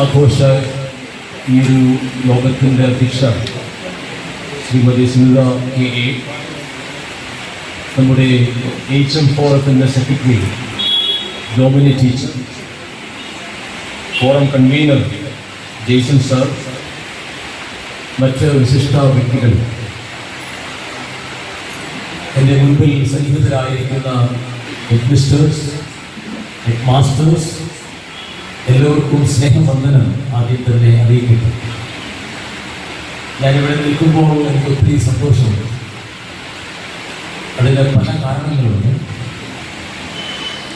ആഘോഷ ഈ ഒരു യോഗത്തിൻ്റെ അധ്യക്ഷ ശ്രീമതി സ്മിത KA, നമ്മുടെ HM ഫോറത്തിൻ്റെ secretary Domini teacher, forum convener Jaison sir, മറ്റ് വിശിഷ്ട വ്യക്തികൾ, എൻ്റെ മുൻപിൽ സന്നിഹിതരായിരിക്കുന്ന ഹെഡ് മിസ്റ്റേഴ്സ്, ഹെഡ് മാസ്റ്റേഴ്സ്, എല്ലാവർക്കും സ്നേഹവന്ദനം ആദ്യം തന്നെ അറിയിക്കുന്നു. ഞാനിവിടെ നിൽക്കുമ്പോൾ എനിക്ക് ഒത്തിരി സന്തോഷമുണ്ട്. അതിന് പല കാരണങ്ങളുണ്ട്.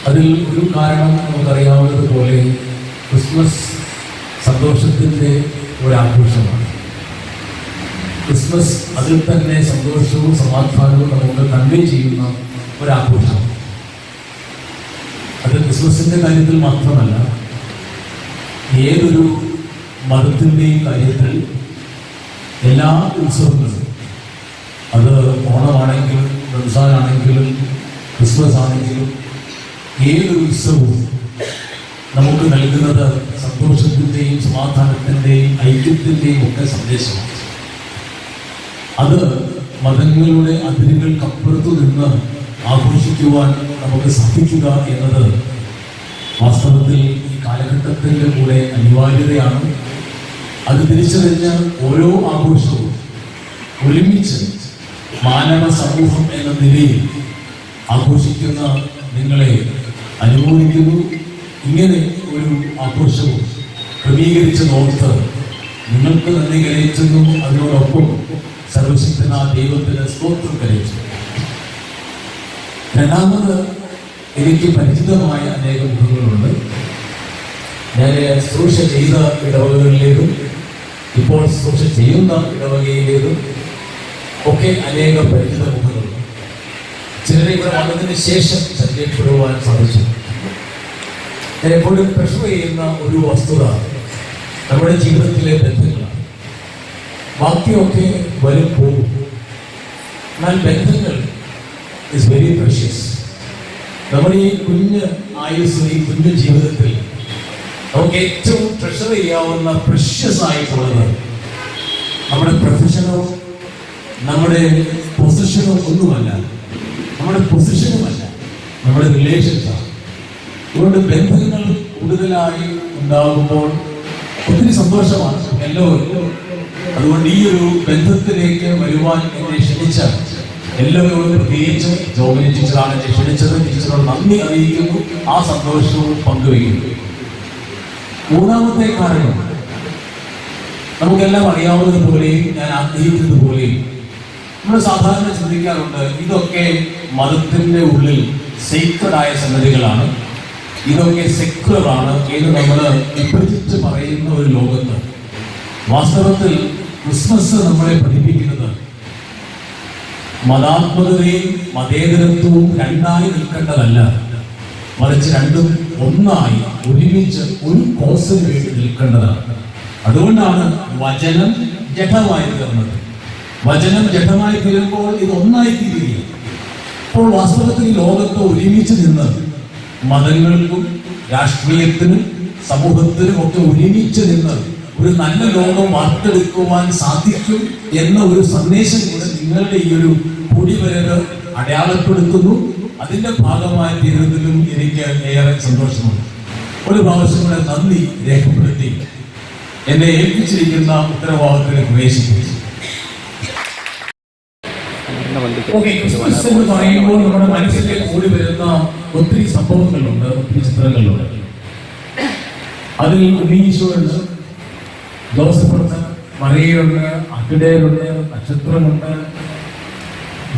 അതിൽ ഒരു കാരണം നമുക്കറിയാവുന്നതുപോലെ ക്രിസ്മസ് സന്തോഷത്തിൻ്റെ ഒരാഘോഷമാണ്. ക്രിസ്മസ് അതിൽ തന്നെ സന്തോഷവും സമാധാനവും നമുക്ക് കൺവേ ചെയ്യുന്ന ഒരാഘോഷമാണ്. അത് ക്രിസ്മസിൻ്റെ കാര്യത്തിൽ മാത്രമല്ല, ഏതൊരു മതത്തിൻ്റെയും കാര്യത്തിൽ എല്ലാ ഉത്സവങ്ങളും, അത് ഓണമാണെങ്കിലും റംസാനാണെങ്കിലും ക്രിസ്മസ് ആണെങ്കിലും, ഏതൊരു ഉത്സവവും നമുക്ക് നൽകുന്നത് സന്തോഷത്തിൻ്റെയും സമാധാനത്തിൻ്റെയും ഐക്യത്തിൻ്റെയും ഒക്കെ സന്ദേശമാണ്. അത് മതങ്ങളുടെ അതിരുകൾക്കപ്പുറത്തു നിന്ന് ആഘോഷിക്കുവാൻ നമുക്ക് സാധിക്കുക എന്നത് വാസ്തവത്തിൽ ഈ കാലഘട്ടത്തിൻ്റെ കൂടെ അനിവാര്യതയാണ്. അത് തിരിച്ചറിഞ്ഞ ഓരോ ആഘോഷവും ഒരുമിച്ച് മാനവ സമൂഹം എന്ന നിലയിൽ ആഘോഷിക്കുന്ന നിങ്ങളെ അനുമോദിക്കുന്നു. ഇങ്ങനെ ഒരു ആഘോഷവും ക്രമീകരിച്ച് നോർത്ത് നിങ്ങൾക്ക് നന്ദി കരയിച്ചെന്നും അതിനോടൊപ്പം സർവശക്തനായ ദൈവത്തിന് സ്തോത്രം കരയിച്ചു. രണ്ടാമത്, എനിക്ക് പരിചിതമായ അനേകം മുഖങ്ങളുണ്ട്. ഞാൻ ശുശ്രൂഷ ചെയ്ത ഇടവകകളിലേതും ഇപ്പോൾ ശുശ്രൂഷ ചെയ്യുന്ന ഇടവകയിലേതും ഒക്കെ അനേക പരിചിത മുഖങ്ങളുണ്ട്. ചിലരെ ഇവിടെ വന്നതിന് ശേഷം പരിചയപ്പെടുവാൻ സാധിച്ചു. ഞാൻ എപ്പോഴും പ്രിഫർ ചെയ്യുന്ന ഒരു വസ്തുത നമ്മുടെ ജീവിതത്തിലെ ബന്ധങ്ങളാണ്. ബാക്കിയൊക്കെ വരും പോകും, എന്നാൽ ബന്ധങ്ങൾ ഇസ് വെരി പ്രഷ്യസ്. നമ്മുടെ ഈ കുഞ്ഞ് ആയുസ്, ഈ കുഞ്ഞു ജീവിതത്തിൽ നമുക്ക് ഏറ്റവും ട്രഷർ ചെയ്യാവുന്ന പ്രഷ്യസ് ആയിട്ടുള്ളത് നമ്മുടെ പ്രൊഫഷനോ നമ്മുടെ പൊസിഷനോ ഒന്നുമല്ല, നമ്മുടെ പൊസിഷനുമല്ല, നമ്മുടെ റിലേഷൻസാണ്. അതുകൊണ്ട് ബന്ധങ്ങൾ കൂടുതലായി ഉണ്ടാകുമ്പോൾ ഒത്തിരി സന്തോഷമാണ് എല്ലാവരും. അതുകൊണ്ട് ഈ ഒരു ബന്ധത്തിലേക്ക് വരുവാൻ എന്നെ ക്ഷണിച്ച എല്ലാവരോടും, പ്രത്യേകിച്ച് ജോബിനി ടീച്ചറാണ് എന്നെ ക്ഷണിച്ചത്, ടീച്ചറോട് നന്ദി അറിയിക്കുന്നു, ആ സന്തോഷവും പങ്കുവയ്ക്കുന്നു. മൂന്നാമത്തെ കാരണം, നമുക്കെല്ലാം അറിയാവുന്നതുപോലെയും ഞാൻ ആഗ്രഹിക്കുന്നതുപോലെയും നമ്മൾ സാധാരണ ചിന്തിക്കാറുണ്ട്, ഇതൊക്കെ മതത്തിൻ്റെ ഉള്ളിൽ സീക്രട്ടായ സംഗതികളാണ്, ഇതൊക്കെ സെക്യുലറാണ് എന്ന് നമ്മൾ വിഭജിച്ച് പറയുന്ന ഒരു ലോകത്ത് വാസ്തവത്തിൽ ക്രിസ്മസ് നമ്മളെ പഠിപ്പിക്കുന്നത് മതാത്മകതയും മതേതരത്വവും രണ്ടായി നിൽക്കേണ്ടതല്ല, മറിച്ച് രണ്ടും ഒന്നായി ഒരുമിച്ച് ഒരു കോസിന് വേണ്ടി നിൽക്കേണ്ടതാണ്. അതുകൊണ്ടാണ് വചനം ജഡമായി തീർന്നത്. വചനം ജഡമായി തീരുമ്പോൾ ഇത് ഒന്നായി തീരുകയും, അപ്പോൾ വാസ്തവത്തിൽ ഈ ലോകത്ത് ഒരുമിച്ച് നിന്ന് മതങ്ങൾക്കും രാഷ്ട്രീയത്തിനും സമൂഹത്തിനും ഒക്കെ ഒരുമിച്ച് നിന്ന് ഒരു നല്ല ലോകം വാർത്തെടുക്കുവാൻ സാധിക്കും എന്ന ഒരു സന്ദേശം കൂടെ നിങ്ങളുടെ ഈ ഒരു കൂടിവരവ് അടയാളപ്പെടുത്തുന്നു. അതിൻ്റെ ഭാഗമായി തീരുന്നതിലും എനിക്ക് ഏറെ സന്തോഷമുണ്ട്. ഒരു പ്രാവശ്യം കൂടെ നന്ദി രേഖപ്പെടുത്തി എന്നെ ഏൽപ്പിച്ചിരിക്കുന്ന ഉത്തരവാദിത്തത്തിൽ പ്രവേശിപ്പിച്ചു. ക്രിസ്മസ് എന്ന് പറയുമ്പോൾ നമ്മുടെ മനസ്സിലേക്ക് കൂടി വരുന്ന ഒത്തിരി സംഭവങ്ങളുണ്ട്, ഒത്തിരി ചിത്രങ്ങളുണ്ട്. അതിൽ ഉണ്ണീശോയുണ്ട്, ജോസഫുണ്ട്, മറിയയുണ്ട്, അക്കിടയരുണ്ട്, നക്ഷത്രമുണ്ട്,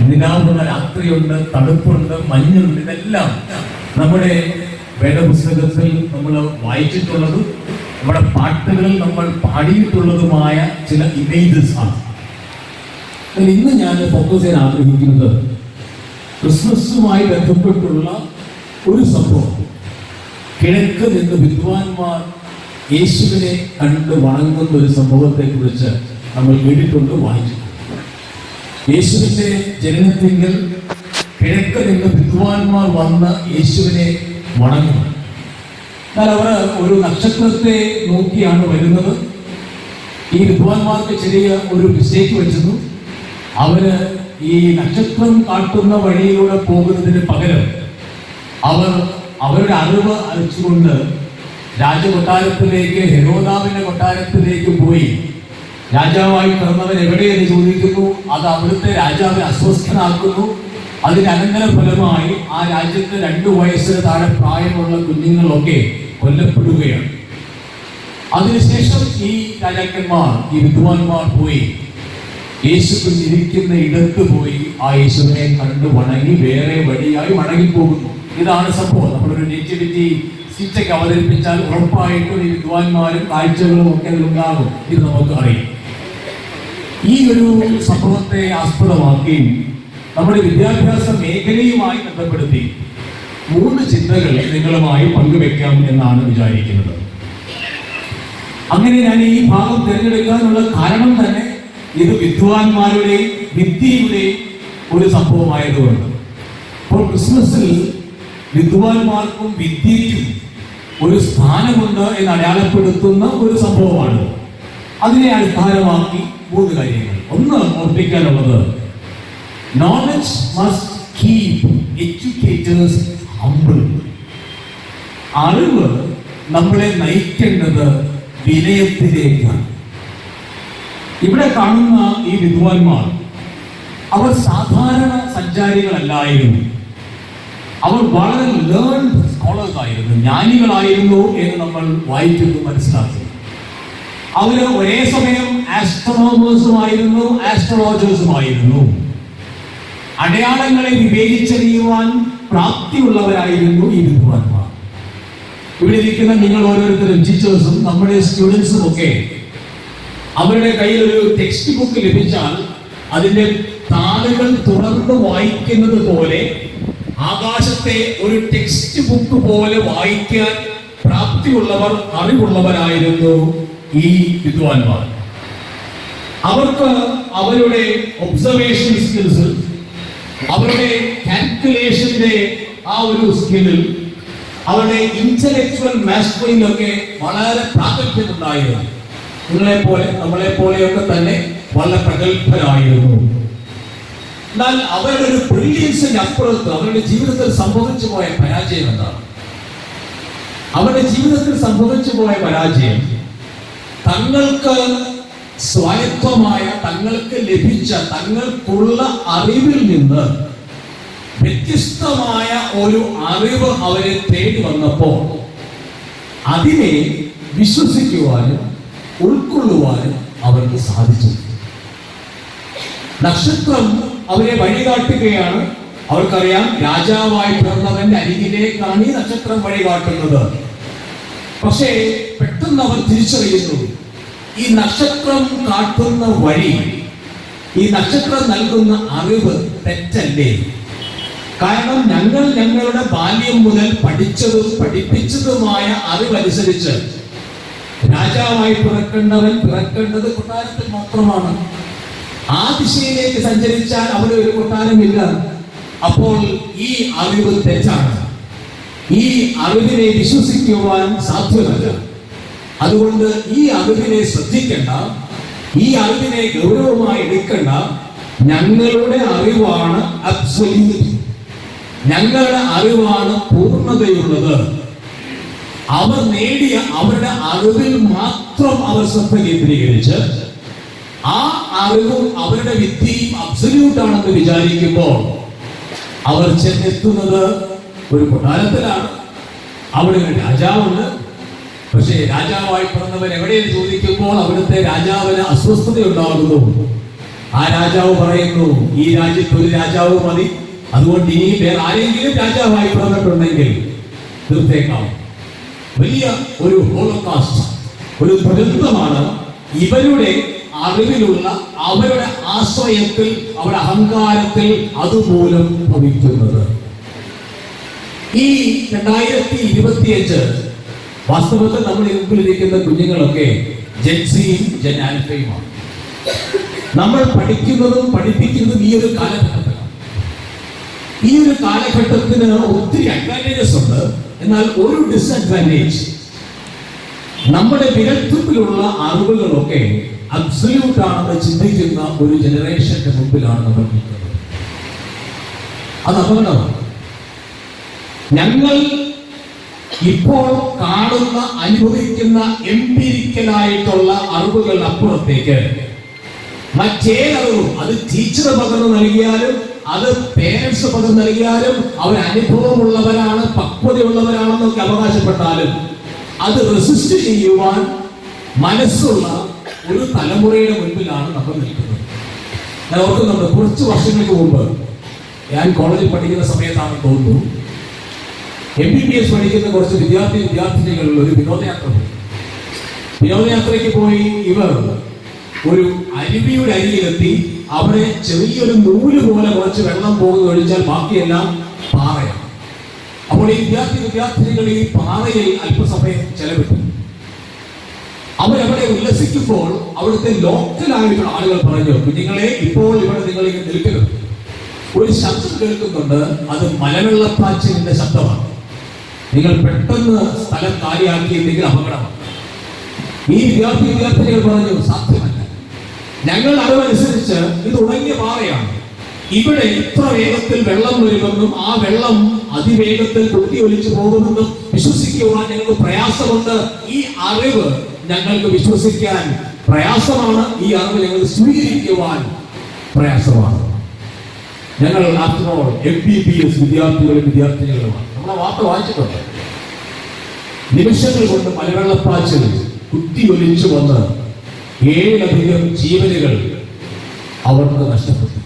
നിലാവുള്ള രാത്രിയുണ്ട്, തണുപ്പുണ്ട്, മഞ്ഞുണ്ട്. ഇതെല്ലാം നമ്മുടെ വേദപുസ്തകത്തിൽ നമ്മൾ വായിച്ചിട്ടുള്ളതും നമ്മുടെ പാട്ടുകളിൽ നമ്മൾ പാടിയിട്ടുള്ളതുമായ ചില ഇമേജസ് ആണ്. ഇന്ന് ഞാൻ ഫോക്കസ് ചെയ്യാൻ ആഗ്രഹിക്കുന്നത് ക്രിസ്മസുമായി ബന്ധപ്പെട്ടുള്ള ഒരു സംഭവം. കിഴക്ക് നിന്ന് വിദ്വാൻമാർ യേശുവിനെ കണ്ട് വണങ്ങുന്ന ഒരു സംഭവത്തെ കുറിച്ച് നമ്മൾ കേട്ടിട്ടുണ്ട്, വായിച്ചിട്ടുണ്ട്. യേശുവിന്റെ ജനനത്തിങ്കിൽ കിഴക്ക് നിന്ന് വിദ്വാൻമാർ വന്ന് യേശുവിനെ വണങ്ങുന്നു. എന്നാൽ അവർ ഒരു നക്ഷത്രത്തെ നോക്കിയാണ് വരുന്നത്. ഈ വിദ്വാൻമാർക്ക് ചെറിയ ഒരു മിസ്റ്റേക്ക് വെച്ചിരുന്നു. അവര് ഈ നക്ഷത്രം കാട്ടുന്ന വഴിയിലൂടെ പോകുന്നതിന് പകരം അവരുടെ അറിവ് അയച്ചുകൊണ്ട് രാജകൊട്ടാരത്തിലേക്ക്, ഹെരോദാവിന്റെ കൊട്ടാരത്തിലേക്ക് പോയി രാജാവായി പിറന്നവൻ എവിടെയെന്ന് ചോദിക്കുന്നു. അത് അവിടുത്തെ രാജാവിനെ അസ്വസ്ഥനാക്കുന്നു. അതിന് അനന്തര ഫലമായി ആ രാജ്യത്ത് 2 വയസ്സിന് താഴെ പ്രായമുള്ള കുഞ്ഞുങ്ങളൊക്കെ കൊല്ലപ്പെടുകയാണ്. അതിനുശേഷം ഈ രാജാക്കന്മാർ, ഈ വിദ്വാൻമാർ പോയി യേശുക്രിസ്തു ഇരിക്കുന്ന ഇടത്ത് പോയി ആ യേശുവിനെ കണ്ടു വണങ്ങി വേറെ വഴിയായി മടങ്ങിപ്പോകുന്നു. ഇതാണ് സംഭവം. നമ്മളൊരു നേറ്റിവിറ്റി സീറ്റൊക്കെ അവതരിപ്പിച്ചാൽ ഉറപ്പായിട്ടും ഈ വിദ്വാൻമാരും കാഴ്ചകളും ഒക്കെ ഉണ്ടാകും. ഇത് നമുക്ക് അറിയാം. ഈ ഒരു സംഭവത്തെ ആസ്പദമാക്കി നമ്മുടെ വിദ്യാഭ്യാസ മേഖലയുമായി ബന്ധപ്പെടുത്തി 3 ചിന്തകൾ നിങ്ങളുമായി പങ്കുവെക്കാം എന്നാണ് വിചാരിക്കുന്നത്. അങ്ങനെ ഞാൻ ഈ ഭാഗം തിരഞ്ഞെടുക്കാനുള്ള കാരണം തന്നെ ഇത് വിദ്വാൻമാരുടെയും വിദ്യയുടെയും ഒരു സംഭവമായതുകൊണ്ട്. അപ്പോൾ ക്രിസ്മസിൽ വിദ്വാൻമാർക്കും വിദ്യയ്ക്കും ഒരു സ്ഥാനമുണ്ട് എന്ന് അടയാളപ്പെടുത്തുന്ന ഒരു സംഭവമാണ്. അതിനെ അടിസ്ഥാനമാക്കി 3 കാര്യങ്ങൾ. ഒന്ന് ഓർപ്പിക്കാനുള്ളത്, knowledge must keep educators humble. അറിവ് നമ്മളെ നയിക്കേണ്ടത് വിനയത്തിലേക്കാണ്. ഇവിടെ കാണുന്ന ഈ വിദ്വാൻമാർ അവർ സാധാരണ സഞ്ചാരികളല്ലായിരുന്നു. അവർ വളരെ ലേൺഡ് സ്കോളേഴ്സ് ആയിരുന്നു, ജ്ഞാനികളായിരുന്നു എന്ന് നമ്മൾ വായിക്കുന്നു, മനസ്സിലാക്കുന്നു. അവര് ഒരേ സമയം ആസ്ട്രോണോമേഴ്സുമായിരുന്നു, ആസ്ട്രോളജേഴ്സുമായിരുന്നു. അടയാളങ്ങളെ വിവേചിച്ചറിയുവാൻ പ്രാപ്തിയുള്ളവരായിരുന്നു ഈ വിദ്വാൻമാർ. ഇവിടെ ഇരിക്കുന്ന നിങ്ങൾ ഓരോരുത്തരും ടീച്ചേഴ്സും നമ്മുടെ സ്റ്റുഡൻസും ഒക്കെ അവരുടെ കയ്യിൽ ഒരു ടെക്സ്റ്റ് ബുക്ക് ലഭിച്ചാൽ അതിന്റെ താളുകൾ തുറന്ന് വായിക്കുന്നത് പോലെ ആകാശത്തെ ഒരു ടെക്സ്റ്റ് ബുക്ക് പോലെ വായിക്കാൻ പ്രാപ്തിയുള്ളവർ, അറിവുള്ളവരായിരുന്നു ഈ വിദ്വാൻമാർ. അവർക്ക് അവരുടെ ഒബ്സർവേഷൻ സ്കിൽസ്, അവരുടെ കാൽക്കുലേഷന്റെ ആ ഒരു സ്കില്ലിൽ, അവരുടെ ഇന്റലക്ച്വൽ മാസ്റ്ററിയിലൊക്കെ വളരെ പ്രാഗൽഭ്യമുണ്ടായിരുന്നു. നിങ്ങളെപ്പോലെ നമ്മളെപ്പോലെയൊക്കെ തന്നെ വളരെ പ്രഗത്ഭരായിരുന്നു. എന്നാൽ അവരുടെ ഒരു ബ്രില്യൻസിന് അപ്പുറത്ത് അവരുടെ ജീവിതത്തിൽ സംഭവിച്ചു പോയ പരാജയം എന്താണ്? അവരുടെ ജീവിതത്തിൽ സംഭവിച്ചു പോയ പരാജയം തങ്ങൾക്ക് സ്വായത്തമായ, തങ്ങൾക്ക് ലഭിച്ച, തങ്ങൾക്കുള്ള അറിവിൽ നിന്ന് വ്യത്യസ്തമായ ഒരു അറിവ് അവരെ തേടി വന്നപ്പോൾ അതിനെ വിശ്വസിക്കുവാനും ഉൾക്കൊള്ളുവാനും അവർക്ക് സാധിച്ചു. നക്ഷത്രം അവരെ വഴികാട്ടുകയാണ്. അവർക്കറിയാം രാജാവായി പിറന്നവന്റെ അരികിലേക്കാണ് ഈ നക്ഷത്രം വഴികാട്ടുന്നത്. പക്ഷേ പെട്ടെന്ന് അവർ തിരിച്ചറിയുന്നു, ഈ നക്ഷത്രം കാട്ടുന്ന വഴി, ഈ നക്ഷത്രം നൽകുന്ന അറിവ് തെറ്റല്ലേ? കാരണം ഞങ്ങളുടെ ബാല്യം മുതൽ പഠിച്ചതും പഠിപ്പിച്ചതുമായ അറിവനുസരിച്ച് രാജാവായി പിറക്കേണ്ടത് കൊട്ടാരത്തിൽ മാത്രമാണ്. ആ ദിശയിലേക്ക് സഞ്ചരിച്ചാൽ അവിടെ ഒരു കൊട്ടാരമില്ല. അപ്പോൾ ഈ അറിവ് തെറ്റാണ്. ഈ അറിവിനെ വിശ്വസിക്കുവാൻ സാധ്യമല്ല. അതുകൊണ്ട് ഈ അറിവിനെ ശ്രദ്ധിക്കേണ്ട, ഈ അറിവിനെ ഗൗരവമായി എടുക്കേണ്ട. ഞങ്ങളുടെ അറിവാണ് അബ്സല്യൂട്ട്, ഞങ്ങളുടെ അറിവാണ് പൂർണ്ണതയുള്ളത്. അവർ നേടിയ അവരുടെ അറിവിൽ മാത്രം അവർ ശ്രദ്ധ കേന്ദ്രീകരിച്ച് ആ അറിവും അവരുടെ വിദ്യയും അബ്സല്യൂട്ട് ആണെന്ന് വിചാരിക്കുമ്പോൾ അവർ ചെന്നെത്തുന്നത് ഒരു കൊട്ടാരത്തിലാണ്. അവിടെ ഒരു രാജാവുണ്ട്. പക്ഷേ രാജാവായി പിറന്നവൻ എവിടെയെന്ന് ചോദിക്കുമ്പോൾ അവിടുത്തെ രാജാവിന് അസ്വസ്ഥതയുണ്ടാകുന്നു. ആ രാജാവ് പറയുന്നു, ഈ രാജ്യത്ത് ഒരു രാജാവ് മതി, അതുകൊണ്ട് ഇനി വേറെ ആരെങ്കിലും രാജാവായി പിറന്നിട്ടുണ്ടെങ്കിൽ തീർത്തേക്കാം. വലിയ ഒരു ഹോളോകാസ്റ്റ്, ഒരു ദുരന്തമാണ് ഇവരുടെ അറിവിലുള്ള, അവരുടെ ആശ്രയത്തിൽ, അവരുടെ അഹങ്കാരത്തിൽ അതുമൂലം ഭവിക്കുന്നത്. ഈ 2025 വാസ്തവത്തിൽ നമ്മുടെ മുമ്പിലിരിക്കുന്ന കുഞ്ഞുങ്ങളൊക്കെ ജെൻസിയും ജെൻ ആൽഫയുമാണ്. നമ്മൾ പഠിക്കുന്നതും പഠിപ്പിക്കുന്നതും ഈ ഒരു കാലഘട്ടത്തിലാണ്. ഈ ഒരു കാലഘട്ടത്തിന് ഒത്തിരി അഡ്വാൻറ്റേജസ് ഉണ്ട്, എന്നാൽ ഒരു ഡിസഡ്വാൻറ്റേജ്, നമ്മുടെ വിരൽത്തുമ്പിലുള്ള അറിവുകളൊക്കെ അബ്സല്യൂട്ട് ആണെന്ന് ചിന്തിക്കുന്ന ഒരു ജനറേഷന്റെ മുമ്പിലാണ് നമ്മൾ നിൽക്കുന്നത്. അത് അപകടമാണ്. ഞങ്ങൾ ഇപ്പോൾ കാണുന്ന അനുഭവിക്കുന്ന എംപിരിക്കലായിട്ടുള്ള അറിവുകൾ അപ്പുറത്തേക്ക് മറ്റേതറിവും, അത് ടീച്ചർ പകർന്നു നൽകിയാലും അത് പേരൻസ് പകർന്നു നൽകിയാലും അവർ അനുഭവമുള്ളവരാണ്, പക്വതയുള്ളവരാണെന്നൊക്കെ അവകാശപ്പെട്ടാലും അത് റെസിസ്റ്റ് ചെയ്യുവാൻ മനസ്സുള്ള ഒരു തലമുറയുടെ മുൻപിലാണ് നമ്മൾ നിൽക്കുന്നത്. ഞാൻ ഓർക്കുന്നുണ്ട്, കുറച്ച് വർഷങ്ങൾക്ക് മുമ്പ് ഞാൻ കോളേജിൽ പഠിക്കുന്ന സമയത്താണെന്ന് തോന്നുന്നു, MBBS പഠിക്കുന്ന കുറച്ച് വിദ്യാർത്ഥിനികൾ ഒരു വിനോദയാത്ര പോയി. വിനോദയാത്രയ്ക്ക് പോയി ഇവർ ഒരു അരുവിയുടെ അരികിലെത്തി. അവിടെ ചെറിയൊരു നൂല് പോലെ കുറച്ച് വെള്ളം പോകുന്ന ഒഴിച്ചാൽ ബാക്കിയെല്ലാം പാറയാണ്. അപ്പോൾ ഈ വിദ്യാർത്ഥിനികൾ ഈ പാറയിൽ അല്പസമയം ചെലവിട്ടു. അവരവിടെ ഉല്ലസിക്കുമ്പോൾ അവിടുത്തെ ലോക്കലായിട്ടുള്ള ആളുകൾ പറഞ്ഞു, കുഞ്ഞുങ്ങളെ, ഇപ്പോൾ ഇവിടെ നിങ്ങൾ ഇങ്ങനെ നിൽക്കരുത്. ഒരു ശബ്ദം കേൾക്കുന്നുണ്ട്, അത് മലവെള്ളപ്പാച്ചിലിന്റെ ശബ്ദമാണ്. നിങ്ങൾ പെട്ടെന്ന് സ്ഥലം കാലിയാക്കിയില്ലെങ്കിൽ അപകടമാണ്. ഈ വിദ്യാർത്ഥിനികൾ പറഞ്ഞു, സാധ്യമല്ല, ഞങ്ങൾ അറിവനുസരിച്ച് ഇത് ഉണങ്ങിയ പാറയാണ്. ഇവിടെ ഇത്ര വേഗത്തിൽ വെള്ളം വരുമെന്നും ആ വെള്ളം അതിവേഗത്തിൽ കുത്തിയൊലിച്ചു പോകുമെന്നും വിശ്വസിക്കുവാൻ ഞങ്ങൾക്ക് പ്രയാസമുണ്ട്. ഈ അറിവ് ഞങ്ങൾക്ക് വിശ്വസിക്കാൻ പ്രയാസമാണ്. ഈ അറിവ് ഞങ്ങൾ സ്വീകരിക്കുവാൻ പ്രയാസമാണ്. ഞങ്ങൾ MBBS വിദ്യാർത്ഥിനികളുമാണ്. നമ്മളെ വാർത്ത വായിച്ചിട്ടുണ്ട്. നിമിഷങ്ങൾ കൊണ്ട് മലവെള്ളപ്പാച്ചിൽ കുത്തിയൊലിച്ചു വന്ന് 7 ജീവനുകൾ അവർക്ക് നഷ്ടപ്പെട്ടു.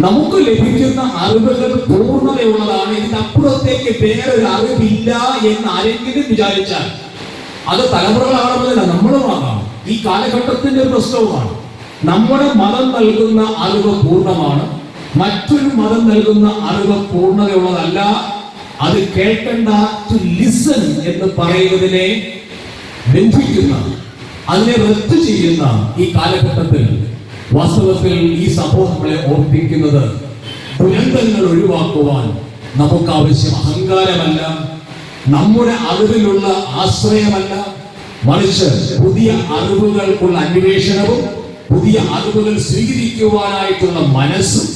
നമുക്ക് ലഭിക്കുന്ന അറിവുകൾ പൂർണ്ണതയുള്ളതാണ്. ഇതിനപ്പുറത്തേക്ക് വേറൊരു അറിവില്ല എന്ന് ആരെങ്കിലും വിചാരിച്ചാൽ അത് തലമുറകളാണെന്നല്ല, നമ്മളുമാകാം. ഈ കാലഘട്ടത്തിന്റെ ഒരു പ്രശ്നവുമാണ്. നമ്മുടെ മതം നൽകുന്ന അറിവ് പൂർണ്ണമാണ്, മറ്റൊരു മതം നൽകുന്ന അറിവ് പൂർണ്ണതയുള്ളതല്ല. അത് കേൾക്കേണ്ട, ടു ലിസൺ എന്ന് പറയുന്നതിനെ ബന്ധിക്കുന്ന, അതിനെ റദ്ദ് ചെയ്യുന്ന ഈ കാലഘട്ടത്തിൽ വാസ്തവത്തിൽ ഈ സംഭവം നമ്മളെ ഓർപ്പിക്കുന്നത്, ദുരന്തങ്ങൾ ഒഴിവാക്കുവാൻ നമുക്ക് ആവശ്യം അഹങ്കാരമല്ല, നമ്മുടെ അറിവിലുള്ള ആശ്രയമല്ല, മറിച്ച് പുതിയ അറിവുകൾക്കുള്ള അന്വേഷണവും പുതിയ അറിവുകൾ സ്വീകരിക്കുവാനായിട്ടുള്ള മനസ്സും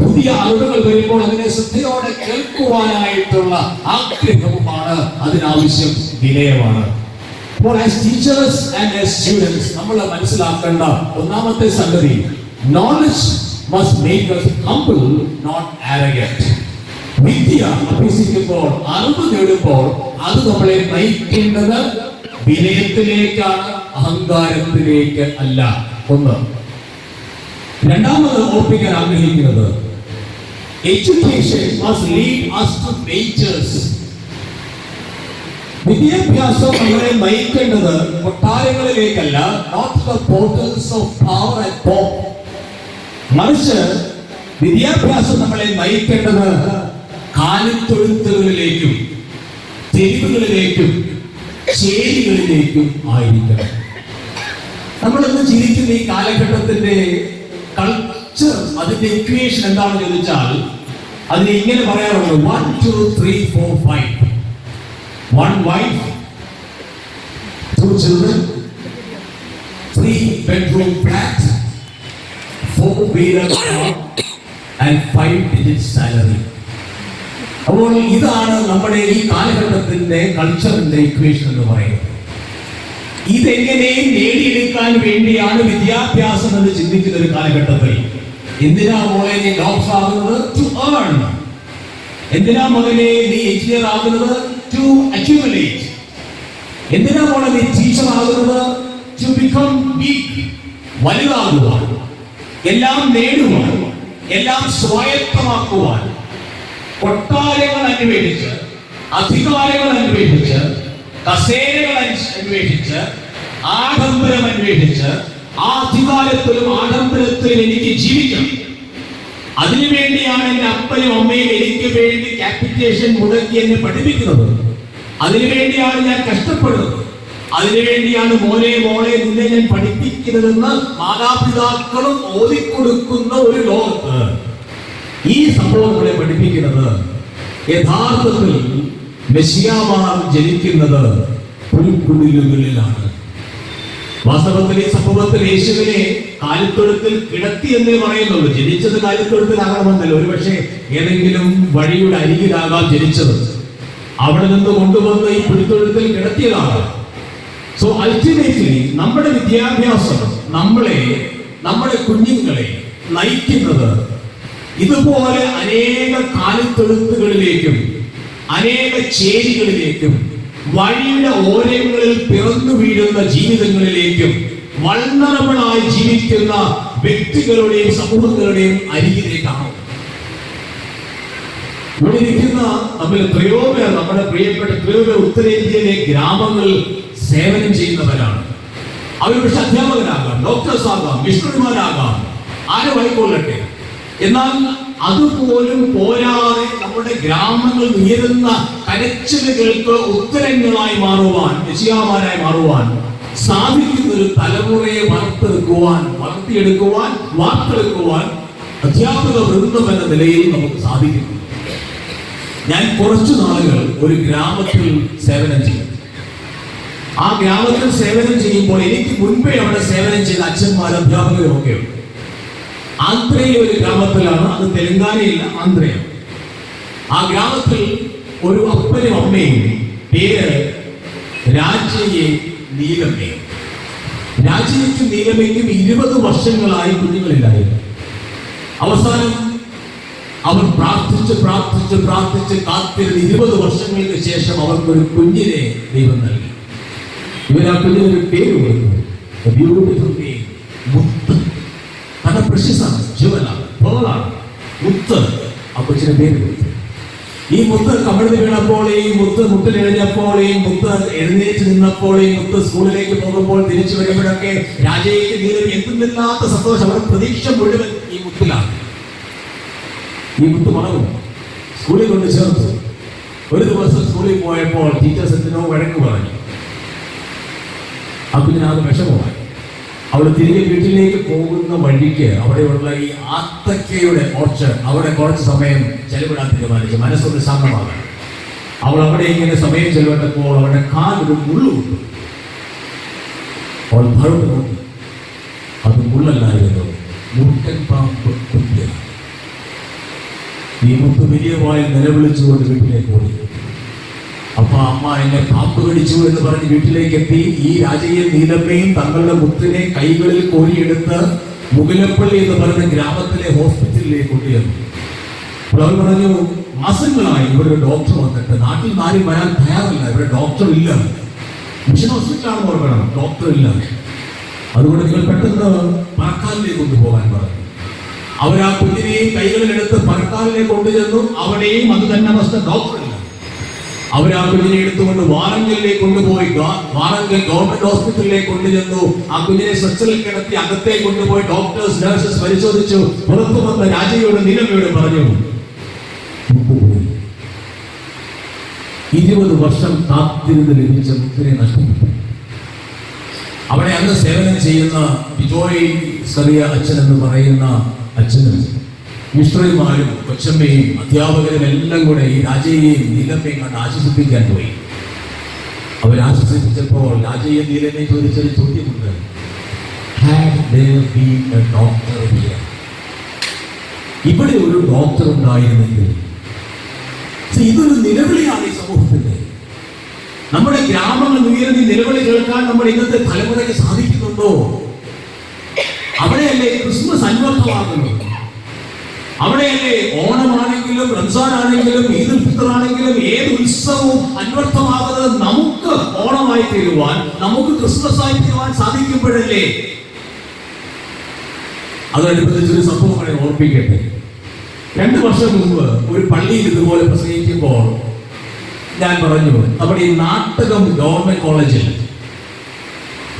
പുതിയ അറിവുകൾ വരുമ്പോൾ അതിനെ ശ്രദ്ധയോടെ കേൾക്കുവാനായിട്ടുള്ള ആഗ്രഹവുമാണ്. അതിനാവശ്യം വിനയമാണ്. അപ്പോൾ as teachers and as students നമ്മൾ മനസ്സിലാക്കേണ്ട ഒന്നാമത്തെ സംഗതി, knowledge must make us humble, not arrogant. വിദ്യ അഭ്യസിക്കുമ്പോൾ, അറിവ് നേടുമ്പോൾ അത് നമ്മളെ നയിക്കേണ്ടത് വിനയത്തിലേക്കാണ്, അഹങ്കാരത്തിലേക്ക് അല്ല. ഒന്ന്. രണ്ടാമത് ഓർപ്പിക്കാൻ ആഗ്രഹിക്കുന്നത്, education must lead us to natures. വിദ്യാഭ്യാസം നമ്മളെ നയിക്കേണ്ടത് കൊട്ടാരങ്ങളിലേക്കല്ല, not the portals of power and pomp. മറിച്ച് വിദ്യാഭ്യാസം നമ്മളെ നയിക്കേണ്ടത് കാലിത്തൊഴുത്തുകളിലേക്കും തെരുവുകളിലേക്കും ചേരികളിലേക്കും ആയിരിക്കണം. നമ്മളിന്ന് ജീവിക്കുന്ന ഈ കാലഘട്ടത്തിന്റെ കൾച്ചർ, അതിന്റെ ഇക്വേഷൻ എന്താണെന്ന് ചോദിച്ചാൽ അതിനെ ഇങ്ങനെ പറയാറുണ്ട്: 1 2 3 4 5. 1 wife, 2 children, 3 bedroom flat, 4-wheeler car and 5-digit salary. അപ്പോൾ ഇതാണ് നമ്മുടെ ഈ കാലഘട്ടത്തിന്റെ കൾച്ചറിന്റെ ഇക്വേഷൻ എന്ന് പറയുന്നത്. ഇതെങ്ങനെ നേടിയെടുക്കാൻ വേണ്ടിയാണ് വിദ്യാഭ്യാസം എന്ന് ചിന്തിക്കുന്ന ഒരു കാലഘട്ടത്തിൽ എന്തിനാ മോളെ നീ ഡോക്ടർ ആകുന്നത്? To earn. എന്തിനാ മകനെ നീ എഞ്ചിനീയർ ആകുന്നത്? To accumulate. എന്തിനാ മോളെ നീ ടീച്ചർ ആകുന്നത്? ടു ബിക്കം ബിഗ്, വലുതാകുവാൻ, എല്ലാം നേടുവാൻ, എല്ലാം സ്വായത്തമാക്കുവാൻ, കൊട്ടാരങ്ങൾ അന്വേഷിച്ച്, അധികാരങ്ങൾ അന്വേഷിച്ച്, കസേരകൾ അന്വേഷിച്ച്, ആഡംബരം അന്വേഷിച്ച്, ആ അധികാരത്തിലും ആഡംബരത്തിലും എനിക്ക് ജീവിക്കണം. അതിനുവേണ്ടിയാണ് എന്റെ അപ്പനും അമ്മയും എനിക്ക് വേണ്ടി ക്യാപിറ്റേഷൻ മുടക്കി എന്നെ പഠിപ്പിക്കുന്നത്. അതിനുവേണ്ടിയാണ് ഞാൻ കഷ്ടപ്പെടുന്നത്. അതിനുവേണ്ടിയാണ് മോനെ മോളെ നിന്നെ ഞാൻ പഠിപ്പിക്കുന്നതെന്ന് മാതാപിതാക്കളും ഓതിക്കൊടുക്കുന്ന ഒരു ലോകത്ത് ഈ സംഭവങ്ങളെ പഠിപ്പിക്കുന്നത് യഥാർത്ഥത്തിൽ മെസ്സിയാമാർ ജനിക്കുന്നത് പുൽക്കുടിലുകളിലാണ്. വാസ്തവത്തിൽ ഈ സംഭവത്തിൽ യേശുവിനെ കാലിത്തൊഴുത്തിൽ കിടത്തി എന്നേ പറയുന്നുള്ളൂ. ജനിച്ചത് കാലിത്തൊഴുത്തിലാകണമെന്നല്ല, ഒരുപക്ഷെ ഏതെങ്കിലും വഴിയുടെ അരികിലാകാം ജനിച്ചത്. അവിടെ നിന്ന് കൊണ്ടുവന്ന് ഈ പുൽത്തൊഴുത്തിൽ കിടത്തിയതാണ്. സോ അൾട്ടിമേറ്റ്ലി നമ്മുടെ വിദ്യാഭ്യാസം നമ്മുടെ കുഞ്ഞുങ്ങളെ നയിക്കുന്നത് ഇതുപോലെ അനേക കാലിത്തൊഴുത്തുകളിലേക്കും അനേക ചേരികളിലേക്കും വഴിയുടെ ഓരങ്ങളിൽ പിറന്നു വീഴുന്ന ജീവിതങ്ങളിലേക്കും വൾനറബിളായി ജീവിക്കുന്ന വ്യക്തികളുടെയും സമൂഹങ്ങളുടെയും അരികിലേക്കാണ്. ഇവിടെ ഇരിക്കുന്ന നമ്മൾ എത്രയോ പേർ, നമ്മുടെ പ്രിയപ്പെട്ട എത്രയോ പേർ ഉത്തരേന്ത്യയിലെ ഗ്രാമങ്ങളിൽ സേവനം ചെയ്യുന്നവരാണ്. അവർ പക്ഷെ അധ്യാപകരാകാം, ഡോക്ടേഴ്സ് ആകാം, മിഷണറിമാരാകാം, ആരുമായിക്കൊള്ളട്ടെ. എന്നാൽ അതുപോലും പോരാതെ നമ്മുടെ ഗ്രാമങ്ങളിൽ ഉയരുന്ന കരച്ചിലുകൾക്ക് ഉത്തരങ്ങളായി മാറുവാൻ, മെസ്സിയാമാരായി മാറുവാൻ സാധിക്കുന്ന ഒരു തലമുറയെ വളർത്തിയെടുക്കുവാൻ വാർത്തെടുക്കുവാൻ അധ്യാപക വൃന്ദം എന്ന നിലയിൽ നമുക്ക് സാധിക്കുന്നു. ഞാൻ കുറച്ചു നാളുകൾ ഒരു ഗ്രാമത്തിൽ സേവനം ചെയ്തു. ആ ഗ്രാമത്തിൽ സേവനം ചെയ്യുമ്പോൾ എനിക്ക് മുൻപേ അവിടെ സേവനം ചെയ്ത അച്ഛന്മാരും അധ്യാപകരും ഒക്കെയുണ്ട്. ആന്ധ്രയിലെ ഒരു ഗ്രാമത്തിലാണ്, അത് തെലങ്കാനയില്ല, ആന്ധ്രയാണ്. ആ ഗ്രാമത്തിൽ ഒരു അപ്പനും അമ്മയും, പേര് രാജയെ നീലമ്മയും. രാജയ്ക്കും നീലമ്മയ്ക്കും 20 വർഷങ്ങളായി കുഞ്ഞുങ്ങളില്ലായിരുന്നു. അവസാനം അവർ പ്രാർത്ഥിച്ച് കാത്തിരുന്ന് 20 വർഷങ്ങൾക്ക് ശേഷം അവർക്കൊരു കുഞ്ഞിനെ ദൈവം നൽകി. ഇവർ ആ കുഞ്ഞിനൊരു പേര് കൊടുത്തു, മുത്ത്. നല്ല പ്രശസ്തമാണ്, ജുവലാണ്, പേളാണ്, മുത്ത്. ആ കൊച്ചിന് പേര് കൊടുത്തു. ഈ മുത്ത് കമിഴ്ന്ന് വീണപ്പോൾ, ഈ മുത്ത് മുട്ടിലെഴുന്നപ്പോൾ, ഈ മുത്ത് എഴുന്നേറ്റ് നിന്നപ്പോൾ, ഈ മുത്ത് സ്കൂളിലേക്ക് പോകുമ്പോൾ, തിരിച്ചു വരുമ്പോഴൊക്കെ രാജയ്ക്ക് നീലം എന്തുമില്ലാത്ത സന്തോഷം. അവരുടെ പ്രതീക്ഷ മുഴുവൻ ഈ മുത്തിലാണ്. ഈ മുത്ത് വളർന്നു, സ്കൂളിൽ കൊണ്ട് ചേർത്തു. ഒരു ദിവസം സ്കൂളിൽ പോയപ്പോൾ ടീച്ചേഴ്സ് എന്തിനോ വഴക്ക് പറഞ്ഞു. അപ്പൊ ഇതിനകത്ത് വിഷമമായി. അവിടെ തിരികെ വീട്ടിലേക്ക് പോകുന്ന വഴിക്ക് അവിടെയുള്ള ഈ ആത്തക്കയുടെ ഓർച്ചഡ്, അവിടെ കുറച്ച് സമയം ചെലവിടാൻ തീരുമാനിച്ചു, മനസ്സൊന്ന് ശാന്തമാകാൻ. അവൾ അവിടെ ഇങ്ങനെ സമയം ചെലവിട്ടപ്പോൾ അവരുടെ കാലൊരു മുള്ളു കൊണ്ടു. അവൾ ഭയത്ത് നോക്കി, അത് മുള്ളല്ലായിരുന്നു, മുട്ടൻ പാമ്പ് കുത്തിയാണ്. ഈ മുത്ത് വലിയ വായിൽ നിലവിളിച്ചുകൊണ്ട് വീട്ടിലേക്ക് ഓടി. അപ്പൊ അമ്മ എന്നെ പാമ്പ് കടിച്ചു എന്ന് പറഞ്ഞ് വീട്ടിലേക്ക് എത്തി. ഈ രാജയും നീലമ്മയും തങ്ങളുടെ മുത്തിനെ കൈകളിൽ കോരിയെടുത്ത് മുകിലപ്പള്ളി എന്ന് പറയുന്ന ഗ്രാമത്തിലെ ഹോസ്പിറ്റലിലേക്ക് കൊണ്ടുവന്നു. അപ്പോൾ അവർ പറഞ്ഞു, മാസങ്ങളായി ഇവിടെ ഡോക്ടർ വന്നിട്ട്, നാട്ടിൽ ആരും വരാൻ തയ്യാറല്ല, ഇവിടെ ഡോക്ടർ ഇല്ല. മിഷൻ ഹോസ്പിറ്റലാണെന്ന് ഓർക്കണം, ഡോക്ടർ ഇല്ല. അതുകൊണ്ട് നിങ്ങൾ പെട്ടെന്ന് പറക്കാലിലേക്ക് കൊണ്ടുപോകാൻ പറഞ്ഞു. അവർ ആ കുഞ്ഞിനെയും കൈകളിലെടുത്ത് പറക്കാലിലേക്ക് കൊണ്ടുചെന്നു. അവിടെയും അത് തന്നെ അവസ്ഥ, ഡോക്ടർ ഇല്ല. അവർ ആ കുഞ്ഞിനെ എടുത്തുകൊണ്ട് വാറങ്കലിലേക്ക് കൊണ്ടുപോയി, വാറങ്കൽ ഗവൺമെന്റ് ഹോസ്പിറ്റലിലേക്ക് കൊണ്ടുചെന്നു. ആ കുഞ്ഞിനെ സ്ട്രെച്ചറിൽ കിടത്തി അകത്തേക്ക് കൊണ്ടുപോയി ഡോക്ടേഴ്സ് നഴ്സസ് പരിശോധിച്ചു. പുറത്തു വന്ന രാജയോട് നീലമ്മയോട് പറഞ്ഞു, 20 വർഷം കാത്തിരുന്ന് ലഭിച്ച മുത്തിനെ നഷ്ടപ്പെട്ടു. അവിടെ അന്ന് സേവനം ചെയ്യുന്ന ബിജോയ് ചെറിയ അച്ഛൻ എന്ന് പറയുന്ന അച്ഛനും മിഷണറിമാരും കൊച്ചമ്മയും അധ്യാപകരും എല്ലാം കൂടെ ഈ രാജയെയും നീലമ്മയും കണ്ട് ആശ്വസിപ്പിക്കാൻ പോയി. അവർ ആശ്വസിപ്പിച്ചപ്പോൾ രാജയെയും നീലമ്മയും ചോദിച്ചൊരു ചോദ്യമുണ്ട്, ഇവിടെ ഒരു ഡോക്ടർ ഉണ്ടായിരുന്നെങ്കിൽ. ഇതൊരു നിലവിളിയാണ് ഈ സമൂഹത്തിന്റെ. നമ്മുടെ ഗ്രാമങ്ങൾ ഉയർന്ന് നിലവിളി കേൾക്കാൻ നമ്മുടെ ഇന്നത്തെ തലമുറയ്ക്ക് സാധിക്കുന്നുണ്ടോ? അവിടെയല്ലേ ക്രിസ്മസ് അന്വർത്ഥമാകുന്നത്? അവിടെയല്ലേ ഓണമാണെങ്കിലും റംസാൻ ആണെങ്കിലും ഈദുൽ ഫിത്തർ ആണെങ്കിലും ഏത് ഉത്സവവും അന്വർത്ഥമാകുന്നത് നമുക്ക് ഓണമായി തീരുവാൻ, നമുക്ക് ക്രിസ്മസ് ആയി തീരുവാൻ സാധിക്കുമ്പോഴല്ലേ? അതനുസരിച്ചൊരു സംഭവങ്ങളെ ഓർപ്പിക്കട്ടെ. 2 വർഷം മുമ്പ് ഒരു പള്ളിയിൽ ഇതുപോലെ പ്രസംഗിക്കുമ്പോൾ ഞാൻ പറഞ്ഞു, നമ്മുടെ ഈ നാട്ടകം ഗവൺമെന്റ് കോളേജിൽ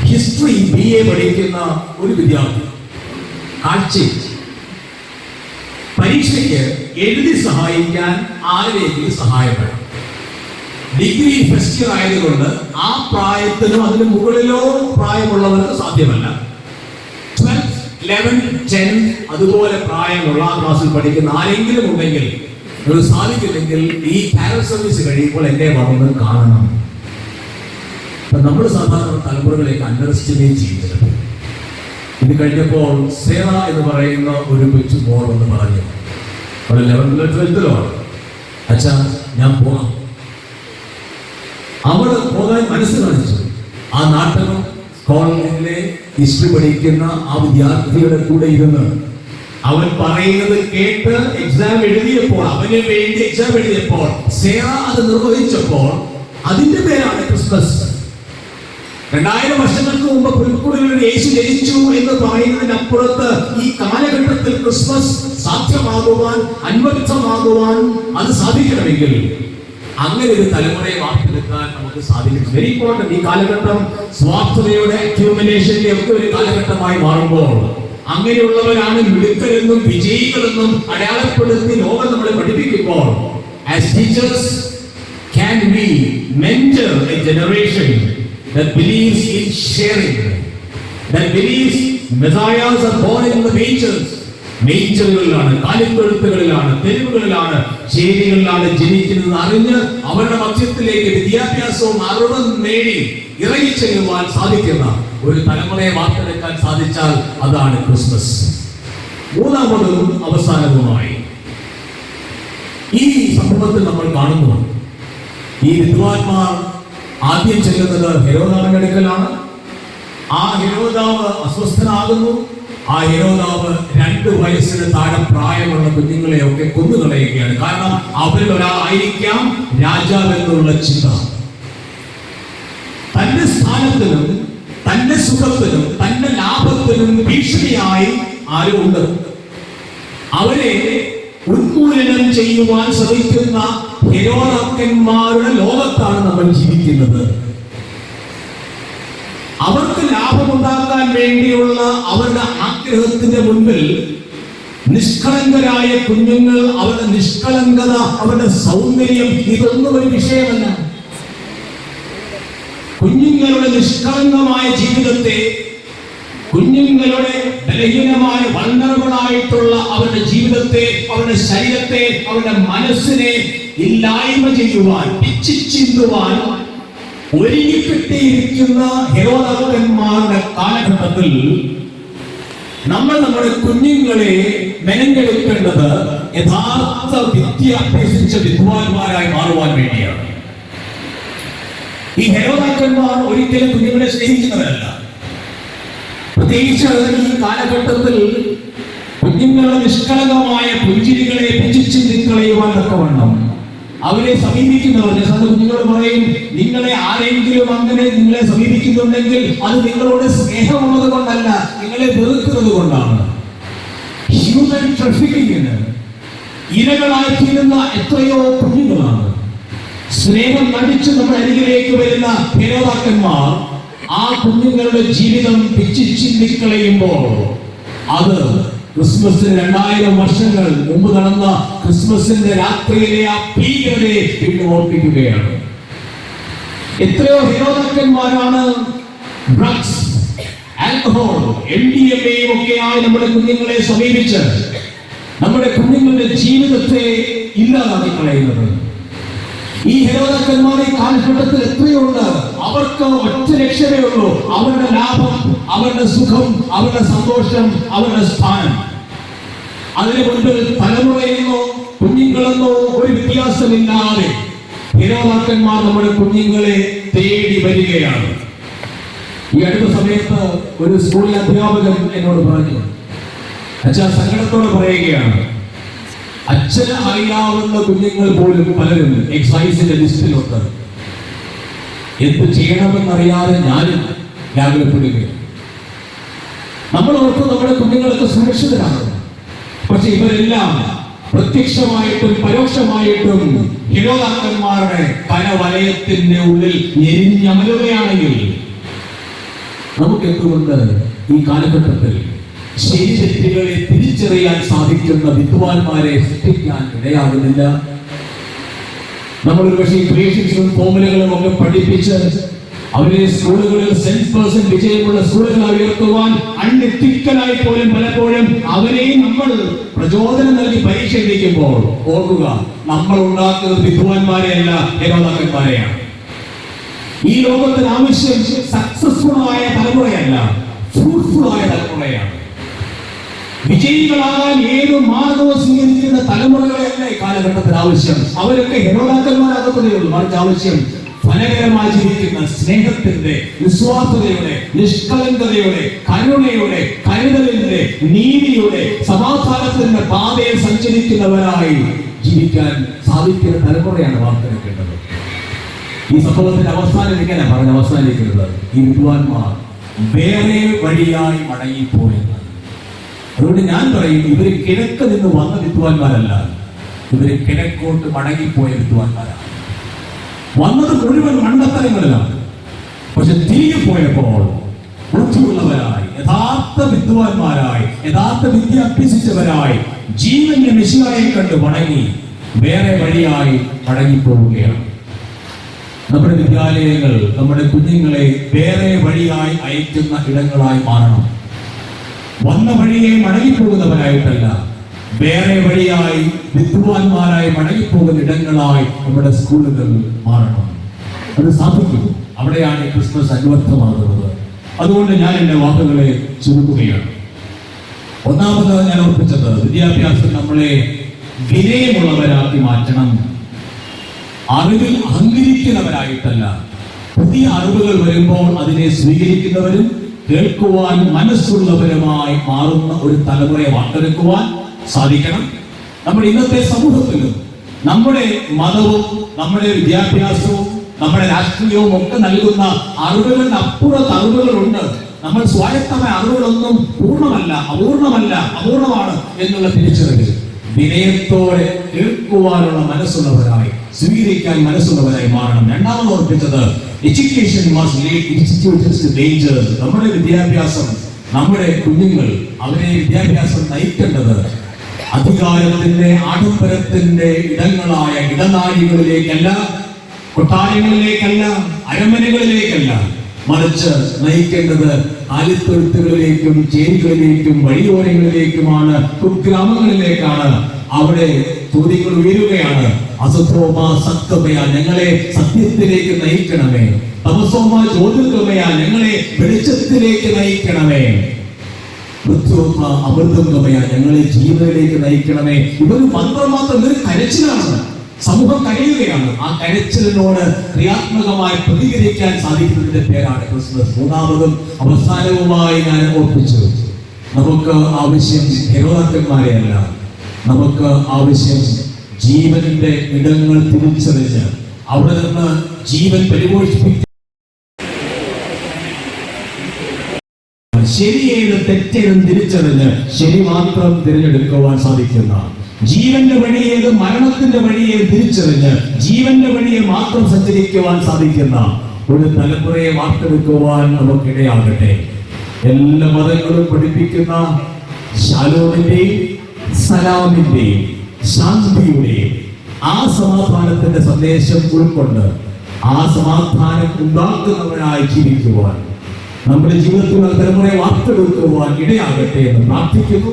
ഹിസ്റ്ററി BA പഠിക്കുന്ന ഒരു വിദ്യാർത്ഥി കാഴ്ച പരീക്ഷയ്ക്ക് എഴുതി സഹായിക്കാൻ ആരെങ്കിലും സഹായപ്പെടാം. ഡിഗ്രി ഫസ്റ്റ് ഇയർ ആയതുകൊണ്ട് ആ പ്രായത്തിനോ അതിന് മുകളിലോ പ്രായമുള്ളവർക്ക് സാധ്യമല്ല. 12, 11, 10 അതുപോലെ പ്രായമുള്ള ആ ക്ലാസ്സിൽ പഠിക്കുന്ന ആരെങ്കിലും ഉണ്ടെങ്കിൽ സാധിക്കില്ലെങ്കിൽ ഈ കാരൽ സർവീസ് കഴിയുമ്പോൾ എന്നെ വന്ന് കാണണം. നമ്മൾ സാധാരണ തലമുറകളേക്ക് അണ്ടർ എസ്റ്റിമേറ്റ് ചെയ്യുന്നത്. ഇത് കഴിഞ്ഞപ്പോൾ സേറ എന്ന് പറയുന്ന ഒരു കൊച്ചു മോൾ എന്ന് പറഞ്ഞു, അവിടെ 11th 12th അച്ഛാ ഞാൻ പോകാം. അവള് പോകാൻ മനസ്സ് കാണിച്ചു. ആ നാട്ടകം കോളേജിലെ ഹിസ്റ്ററി പഠിക്കുന്ന ആ വിദ്യാർത്ഥിയുടെ കൂടെ ഇരുന്ന് അവൻ പറയുന്നത് കേട്ട് എക്സാം എഴുതിയപ്പോൾ, അവന് വേണ്ടി എക്സാം എഴുതിയപ്പോൾ സേറ അത് നിർവഹിച്ചപ്പോൾ അതിന്റെ പേരാണ് ക്രിസ്മസ്. 2000 വർഷങ്ങൾക്ക് മുമ്പ് പുൽക്കൂടുകളിൽ യേശു ജനിച്ചു എന്ന് പറയുന്നതിനപ്പുറത്ത് ഈ കാലഘട്ടത്തിൽ ക്രിസ്മസ് സാധ്യമാകുവാൻ, അന്വർത്ഥമാകുവാൻ അത് സാധിക്കണമെങ്കിൽ അങ്ങനെ ഒരു തലമുറയെ വാർത്തെടുക്കാൻ നമുക്ക് സാധിക്കും. Very important. ഈ കാലഘട്ടം സ്വാർത്ഥതയുടെ അക്യൂമുലേഷന്റെ ഒക്കെ ഒരു കാലഘട്ടമായി മാറുമ്പോൾ അങ്ങനെയുള്ളവരാണ് മിടുക്കരെന്നും വിജയികളെന്നും അടയാളപ്പെടുത്തി ലോകം നമ്മളെ പഠിപ്പിക്കുമ്പോൾ as teachers can we mentor a generation that believes in sharing, that believes messiahs are born in the manger. മേച്ചറുകളിലാണ്, കാലിത്തൊഴുത്തുകളിലാണ്, തെരുവുകളിലാണ്, ചേരികളിലാണ് ജനിക്കുന്നത് അറിഞ്ഞ് അവരുടെ മധ്യത്തിലേക്ക് വിദ്യാഭ്യാസവും അറിവും നേടി ഇറങ്ങിച്ചെല്ലുവാൻ സാധിക്കുന്ന ഒരു തലമുറയെ വാർത്തെടുക്കാൻ സാധിച്ചാൽ അതാണ് ക്രിസ്മസ്. മൂന്നാമതും അവസാനവുമായി ഈ സംഭവത്തിൽ നമ്മൾ കാണുന്നു, ഈ വിദ്വാൻമാർ ആദ്യം ചെല്ലുന്നത് ഹെരോദാവിന്റെ അടുക്കലാണ്. ആ ഹെരോദാവ് അസ്വസ്ഥനാകുന്നു. ആ ഹെരോദാവ് 2 വയസ്സിന് താഴെ പ്രായമുള്ള കുഞ്ഞുങ്ങളെയൊക്കെ കൊന്നുകളയുകയാണ്. കാരണം അവരിൽ ഒരാളായിരിക്കാം രാജാവെന്നുള്ള ചിന്ത. തന്റെ സ്ഥാനത്തിനും തന്റെ സുഖത്തിനും തന്റെ ലാഭത്തിനും ഭീഷണിയായി ആരുമുണ്ട്. അവരെ ഉന്മൂലനം ചെയ്യുവാൻ ശ്രമിക്കുന്ന ഹെരോദാക്കന്മാരുടെ ലോകത്താണ് നമ്മൾ ജീവിക്കുന്നത്. അവർക്ക് ലാഭമുണ്ടാക്കാൻ വേണ്ടിയുള്ള അവരുടെ ആഗ്രഹത്തിന്റെ മുൻപിൽ നിഷ്കളങ്കരായ കുഞ്ഞുങ്ങൾ, അവരുടെ നിഷ്കളങ്കത, അവരുടെ സൗന്ദര്യം ഇതൊന്നും ഒരു വിഷയമല്ല. കുഞ്ഞുങ്ങളുടെ നിഷ്കളങ്കമായ ജീവിതത്തെ, കുഞ്ഞുങ്ങളുടെ ബലഹീനമായ വൾനറബിളായിട്ടുള്ള അവരുടെ ജീവിതത്തെ, അവരുടെ ശരീരത്തെ, അവരുടെ മനസ്സിനെ ഇല്ലായ്മ ചെയ്യുവാൻ, പിച്ചിച്ചിന്തുവാൻ ഒരുങ്ങിക്കെട്ടിയിരിക്കുന്ന ഹെരോദാക്കന്മാരുടെ കാലഘട്ടത്തിൽ നമ്മൾ നമ്മുടെ കുഞ്ഞുങ്ങളെ മെനഞ്ഞെടുക്കേണ്ടത് യഥാർത്ഥ വിദ്യ അഭ്യസിച്ച വിദ്വാൻമാരായി മാറുവാൻ വേണ്ടിയാണ്. ഈ ഹെരോദാക്കന്മാർ ഒരിക്കലും കുഞ്ഞുങ്ങളെ സ്നേഹിക്കുന്നവരല്ല. പ്രത്യേകിച്ച് ഈ കാലഘട്ടത്തിൽ കുഞ്ഞുങ്ങളുടെ നിഷ്കളങ്കമായ പുഞ്ചിരികളെ പിച്ചിച്ചിന്തിക്കളയുവാൻ തക്കവണ്ണം അവരെ സമീപിക്കുന്നവർ കുഞ്ഞുങ്ങൾ പറയും, നിങ്ങളെ ആരെങ്കിലും അങ്ങനെ നിങ്ങളെ സമീപിക്കുന്നുണ്ടെങ്കിൽ അത് നിങ്ങളോട് സ്നേഹമുള്ളത് കൊണ്ടല്ല, നിങ്ങളെ വെറുക്കുന്നത് കൊണ്ടാണ്. ഹ്യൂമൻ ട്രാഫിക്കിങ്ങിന് ഇരകളായി തീരുന്ന എത്രയോ കുഞ്ഞുങ്ങളാണ്. സ്നേഹം നടിച്ച് നമ്മുടെ അരികിലേക്ക് വരുന്ന ഹെരോദാക്കന്മാർ ആ കുഞ്ഞുങ്ങളുടെ ജീവിതം പിച്ചിച്ചിന്തിക്കളയുമ്പോൾ അത് ക്രിസ്മസിന് 2000 വർഷങ്ങൾ മുമ്പ് നടന്ന ക്രിസ്മസിന്റെ രാത്രിയിലെ ആ ഭീകരതയെ വീണ്ടും ഓർപ്പിക്കുകയാണ്. എത്രയോ ഹെരോദാക്കന്മാരാണ് ഡ്രഗ്സ്, ആൽക്കഹോൾ, MDMA ഒക്കെയായി നമ്മുടെ കുഞ്ഞുങ്ങളെ സമീപിച്ച് നമ്മുടെ കുഞ്ഞുങ്ങളുടെ ജീവിതത്തെ ഇല്ലാതാക്കി കളയുന്നത്. ഈ ഹെരോദാക്കന്മാരെ കാലഘട്ടത്തിൽ എത്രയുണ്ട്. അവർക്ക് ഒറ്റ ലക്ഷ്യമേ ഉള്ളൂ, അവരുടെ ലാഭം, അവരുടെ സുഖം, അവരുടെ സന്തോഷം, അവരുടെ സ്ഥാനം. അതിനു മുൻപിൽ തലമുറയെന്നോ കുഞ്ഞുങ്ങളെന്നോ ഒരു വ്യത്യാസമില്ലാതെ ഹെരോദാക്കന്മാർ നമ്മുടെ കുഞ്ഞുങ്ങളെ തേടി വരികയാണ്. ഈ അടുത്ത സമയത്ത് ഒരു സ്കൂളിലെ അധ്യാപകൻ എന്നോട് പറഞ്ഞു, അച്ഛാ സങ്കടത്തോടെ പറയുകയാണ്, അച്ഛന് അറിയാവുന്ന കുഞ്ഞുങ്ങൾ പോലും പലരും എക്സൈസിന്റെ ലിസ്റ്റിലുണ്ട്. എന്ത് ചെയ്യണമെന്നറിയാതെ ഞാനും വ്യാകുലപ്പെടുകയാണ്. നമ്മൾ ഓർക്കും നമ്മുടെ കുഞ്ഞുങ്ങളൊക്കെ സുരക്ഷിതരാണ്. പക്ഷെ ഇവരെല്ലാം പ്രത്യക്ഷമായിട്ടും പരോക്ഷമായിട്ടും ഹെരോദാക്കന്മാരുടെ കരവലയത്തിന്റെ ഉള്ളിൽ ഞെരിഞ്ഞമരുകയാണെങ്കിൽ നമുക്ക് എന്തുകൊണ്ട് ഈ കാലഘട്ടത്തിൽ ശരി തെറ്റുകളെ തിരിച്ചറിയാൻ സാധിക്കുന്ന വിദ്വാൻമാരെ സൃഷ്ടിക്കാൻ ഇടയാകുന്നില്ല? നമ്മളൊരു പക്ഷേ ക്രിയേഷൻസും ഫോമുലകളും ഒക്കെ പഠിപ്പിച്ച് അവരെ സ്കൂളുകളിൽ 100% വിജയമുള്ള സ്കൂളുകളായി ഉയർത്തുവാൻ അൺഎത്തിക്കലായി പോലും പലപ്പോഴും അവരെയും നമ്മൾ പ്രചോദനം നൽകി പരീക്ഷ എഴുതിക്കുമ്പോൾ ഓർക്കുക, നമ്മൾ ഉണ്ടാക്കുന്നത് വിദ്വാൻമാരെയല്ല, ഹെരോദാക്കന്മാരെയാണ്. ഈ ലോകത്തിന് ആവശ്യം സക്സസ്ഫുൾ ആയ തലമുറയല്ല, ഫ്രൂട്ട്ഫുൾ ആയ തലമുറയാണ്. വിജയികളാകാൻ ഏത് മാർഗവും സ്വീകരിക്കുന്ന തലമുറകളെയല്ല ഈ കാലഘട്ടത്തിൽ ആവശ്യം. അവരൊക്കെ ഹെരോദാക്കന്മാരാകത്തതേ ഉള്ളൂ. മറിച്ച് ആവശ്യം ഫലകരമായി ജീവിക്കുന്ന, സ്നേഹത്തിന്റെ, വിശ്വാസതയുടെ, നിഷ്കളങ്കതയുടെ, കരുണയുടെ, കരുതലിന്റെ, നീതിയുടെ, സമാധാനത്തിന്റെ പാതയിൽ സഞ്ചരിക്കുന്നവരായി ജീവിക്കാൻ സാധിക്കുന്ന തലമുറയാണ് വാർത്തെടുക്കേണ്ടത്. ഈ സംഭവത്തിന്റെ അവസാനം ഇങ്ങനെ പറഞ്ഞ് അവസാനിക്കുന്നത്, ഈ വിദ്വാൻമാർ വേറെ വഴിയായി മടങ്ങിപ്പോയെന്ന്. അതുകൊണ്ട് ഞാൻ പറയും, ഇവര് കിഴക്ക് നിന്ന് വന്ന വിദ്വാൻമാരല്ല, ഇവര് കിഴക്കോട്ട് മടങ്ങിപ്പോയ വിദ്വാൻമാരാണ്. വന്നത് മുഴുവൻ മണ്ടത്തരങ്ങളിലാണ്. പക്ഷെ തിരികെ പോയപ്പോൾ ബുദ്ധിയുള്ളവരായി, യഥാർത്ഥ വിദ്വാൻമാരായി, യഥാർത്ഥ വിദ്യ അഭ്യസിച്ചവരായി, ജീവന്റെ മെസ്സിയായി കണ്ട് മടങ്ങി വേറെ വഴിയായി മടങ്ങിപ്പോവുകയാണ്. നമ്മുടെ വിദ്യാലയങ്ങൾ നമ്മുടെ കുഞ്ഞുങ്ങളെ വേറെ വഴിയായി അയക്കുന്ന ഇടങ്ങളായി മാറണം. വന്ന വഴിയെ മടങ്ങിപ്പോകുന്നവരായിട്ടല്ല, വേറെ വഴിയായി വിദ്വാൻമാരായി മടങ്ങിപ്പോകുന്ന ഇടങ്ങളായി നമ്മുടെ സ്കൂളുകൾ മാറണം. അത് സാധിക്കും. അവിടെയാണ് ക്രിസ്മസ് അന്വർത്ഥമാകുന്നത്. അതുകൊണ്ട് ഞാൻ എന്റെ വാക്കുകളെ ചുരുക്കുകയാണ്. ഒന്നാമത് ഞാൻ ഓർപ്പിച്ചത്, വിദ്യാഭ്യാസം നമ്മളെ വിനയമുള്ളവരാക്കി മാറ്റണം. അറിവിൽ അഹങ്കരിക്കുന്നവരായിട്ടല്ല, പുതിയ അറിവുകൾ വരുമ്പോൾ അതിനെ സ്വീകരിക്കുന്നവരും കേൾക്കുവാൻ മനസ്സുള്ളവരുമായി മാറുന്ന ഒരു തലമുറയെ വാർത്തെടുക്കുവാൻ സാധിക്കണം. നമ്മുടെ ഇന്നത്തെ സമൂഹത്തിലും നമ്മുടെ മതവും നമ്മുടെ വിദ്യാഭ്യാസവും നമ്മുടെ രാഷ്ട്രീയവും ഒക്കെ നൽകുന്ന അറിവുകളുടെ അപ്പുറത്ത് അറിവുകളുണ്ട്. നമ്മൾ സ്വായത്തമായ അറിവുകളൊന്നും പൂർണ്ണമല്ല, അപൂർണമാണ് എന്നുള്ള തിരിച്ചറിവ് വിനയത്തോടെ കേൾക്കുവാനുള്ള മനസ്സുള്ളവരായി, സ്വീകരിക്കാൻ മനസ്സുള്ളവരായി മാറണം. രണ്ടാമത് ഓർപ്പിച്ചത്, education must lead institutions to dangers. നമ്മുടെ വിദ്യാഭ്യാസം, നമ്മുടെ കുഞ്ഞുങ്ങൾ, അവരെ വിദ്യാഭ്യാസം നയിക്കേണ്ടത് അധികാരത്തിന്റെ, ആഡംബരത്തിന്റെ ഇടങ്ങളായ ഇടനാഴികളിലേക്കല്ല, കൊട്ടാരങ്ങളിലേക്കല്ല, അരമനകളിലേക്കല്ല, മറിച്ച് നയിക്കേണ്ടത് ആലിത്തൊഴുത്തുകളിലേക്കും ചേരികളിലേക്കും വഴിയോരങ്ങളിലേക്കുമാണ്, കുഗ്രാമങ്ങളിലേക്കാണ്. അവിടെ ചോദ്യങ്ങൾ ഉയരുകയാണ്. അസതോമാ സത്കമയ, ഞങ്ങളെ സത്യത്തിലേക്ക് നയിക്കണമേ. തമസോമാ ജ്യോതിർഗമയ, ഞങ്ങളെ വെളിച്ചത്തിലേക്ക് നയിക്കണമേ. മൃത്യോത്മ അമൃതംഗമയ, ഞങ്ങളെ ജീവനിലേക്ക് നയിക്കണമേ. ഇതൊരു മന്ത്രം മാത്രം, ഇതൊരു കരച്ചിലാണ്. സമൂഹം കരയുകയാണ്. ആ കരച്ചിലിനോട് ക്രിയാത്മകമായി പ്രതികരിക്കാൻ സാധിക്കുന്നതിന്റെ പേരാണ് ക്രിസ്മസ്. മൂന്നാമതും അവസാനവുമായി ഞാൻ ഓർപ്പിച്ചു, നമുക്ക് ആവശ്യം ഹെരോദാക്കന്മാരെയല്ല, നമുക്ക് ആവശ്യം ജീവന്റെ ഇടങ്ങൾ തിരിച്ചറിഞ്ഞ് അവിടെ നിന്ന് ജീവൻ പരിപോഷിപ്പിക്കാൻ, ശരിയേത് തെറ്റേതും തിരിച്ചറിഞ്ഞ് ശരി മാത്രം തിരഞ്ഞെടുക്കുവാൻ സാധിക്കുന്ന, ജീവന്റെ വഴിയേത് മരണത്തിന്റെ വഴിയെ തിരിച്ചറിഞ്ഞ് ജീവന്റെ വഴിയെ മാത്രം സഞ്ചരിക്കുവാൻ സാധിക്കുന്ന ഒരു തലമുറയെ വാർത്തെടുക്കുവാൻ നമുക്കിടയാകട്ടെ. എല്ലാ മതങ്ങളും പഠിപ്പിക്കുന്ന ശാലോമിന്റെയും സലാമിന്റെയും ശാന്തിയുടെയും ആ സമാധാനത്തിന്റെ സന്ദേശം ഉൾക്കൊണ്ട് ആ സമാധാനം ഉണ്ടാക്കുന്നവരായി ജീവിക്കുവാൻ, നമ്മുടെ ജീവിതത്തിലുള്ള തലമുറയെ വാർത്തെടുക്കുവാൻ ഇടയാകട്ടെ എന്ന് പ്രാർത്ഥിക്കുന്നു.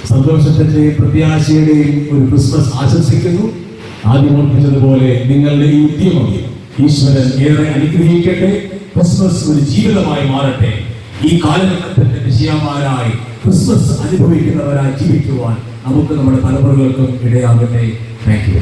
സന്തോഷത്തിന്റെയും പ്രത്യാശയുടെയും ഒരു ക്രിസ്മസ് ആശംസിക്കുന്നു. ആദ്യം ഓർപ്പിച്ചതുപോലെ നിങ്ങളുടെ ഈ ഉദ്യമം ഈശ്വരൻ ഏറെ അനുഗ്രഹിക്കട്ടെ. ക്രിസ്മസ് ഒരു ജീവിതമായി മാറട്ടെ. ഈ കാലഘട്ടത്തിന്റെ വിഷയമാരായി ക്രിസ്മസ് അനുഭവിക്കുന്നവരായി ജീവിക്കുവാൻ നമുക്ക് നമ്മുടെ തലമുറകൾക്കും ഇടയാകട്ടെ. Thank U.